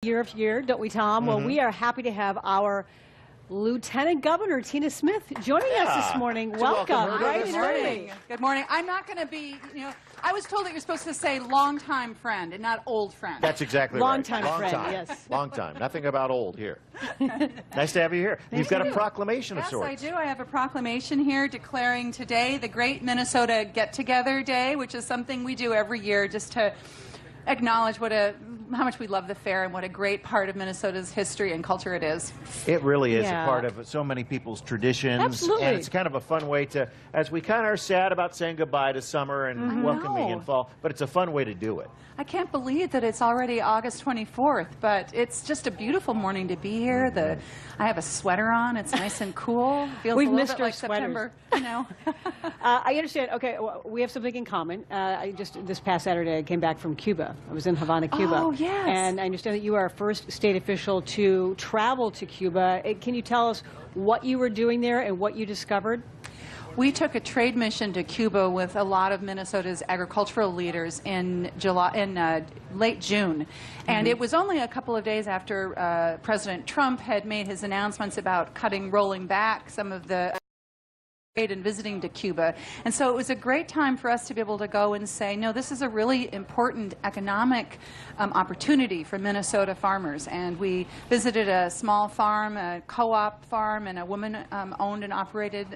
Year after year, don't we, Tom? Well, we are happy to have our Lieutenant Governor, Tina Smith, joining us this morning. Welcome. Good morning. Good morning. I'm not going to be, I was told that you're supposed to say longtime friend and not old friend. That's exactly Longtime right. friend, Long time. yes. Long time. Nothing about old here. Nice to have you here. You've got a proclamation of sorts. Yes, I do. I have a proclamation here declaring today the Great Minnesota Get-Together Day, which is something we do every year just to acknowledge how much we love the fair and what a great part of Minnesota's history and culture it is. It really is a part of so many people's traditions. Absolutely. And it's kind of a fun way to, as we kind of are sad about saying goodbye to summer and welcoming in fall, but it's a fun way to do it. I can't believe that it's already August 24th, but it's just a beautiful morning to be here. I have a sweater on. It's nice and cool. Feels We've a little missed bit our like sweaters. September, I understand. Okay, well, we have something in common. This past Saturday, I came back from Cuba. I was in Havana, Cuba. Oh, yes. And I understand that you are our first state official to travel to Cuba. Can you tell us what you were doing there and what you discovered? We took a trade mission to Cuba with a lot of Minnesota's agricultural leaders in late June. And it was only a couple of days after President Trump had made his announcements about rolling back some of the trade and visiting to Cuba. And so it was a great time for us to be able to go and say, no, this is a really important economic opportunity for Minnesota farmers. And we visited a small farm, a co-op farm, and a woman-owned and operated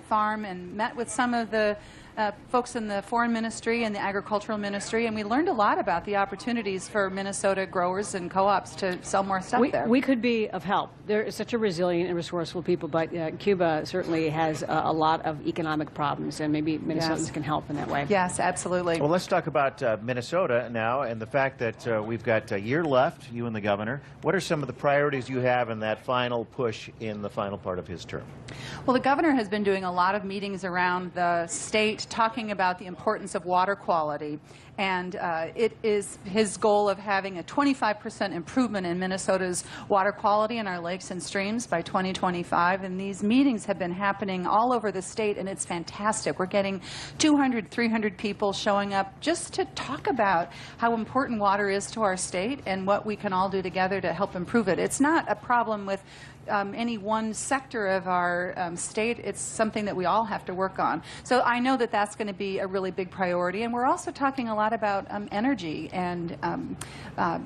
farm, and met with some of the folks in the foreign ministry and the agricultural ministry, and we learned a lot about the opportunities for Minnesota growers and co-ops to sell more stuff there. We could be of help. They're such a resilient and resourceful people, but Cuba certainly has a lot of economic problems, and maybe Minnesotans can help in that way. Yes, absolutely. Well, let's talk about Minnesota now and the fact that we've got a year left, you and the governor. What are some of the priorities you have in that final push in the final part of his term? Well, the governor has been doing a lot of meetings around the state talking about the importance of water quality, and it is his goal of having a 25% improvement in Minnesota's water quality in our lakes and streams by 2025, and these meetings have been happening all over the state, and it's fantastic. We're getting 200, 300 people showing up just to talk about how important water is to our state and what we can all do together to help improve it. It's not a problem with any one sector of our state. It's something that we all have to work on. So I know that that's going to be a really big priority. And we're also talking a lot about energy and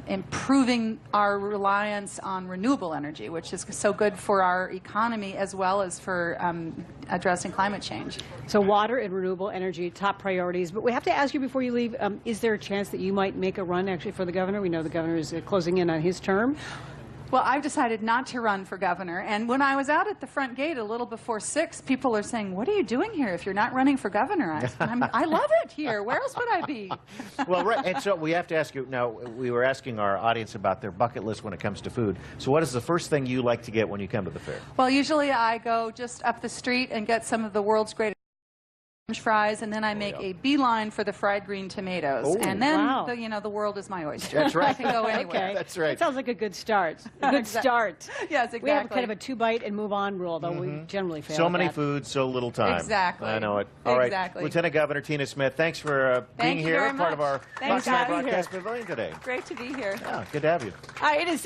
improving our reliance on renewable energy, which is so good for our economy as well as for addressing climate change. So water and renewable energy, top priorities. But we have to ask you before you leave, is there a chance that you might make a run actually for the governor? We know the governor is closing in on his term. Well, I've decided not to run for governor, and when I was out at the front gate a little before 6, people are saying, what are you doing here if you're not running for governor? I love it here. Where else would I be? Well, right, and so we have to ask you, now, we were asking our audience about their bucket list when it comes to food. So what is the first thing you like to get when you come to the fair? Well, usually I go just up the street and get some of the world's greatest French fries, and then I make a beeline for the fried green tomatoes. Oh, and then, the world is my oyster. That's right. I can go anywhere. Okay. That's right. That sounds like a good start. A good start. Yes, exactly. We have kind of a 2-bite and move on rule, though we generally fail So at many that. foods, so little time. Exactly. I know it. All right. Exactly. Lieutenant Governor Tina Smith, thanks for being you here, very part of much. our Thanks, Fox guys. Broadcast Pavilion today. Great to be here. Yeah, good to have you. It is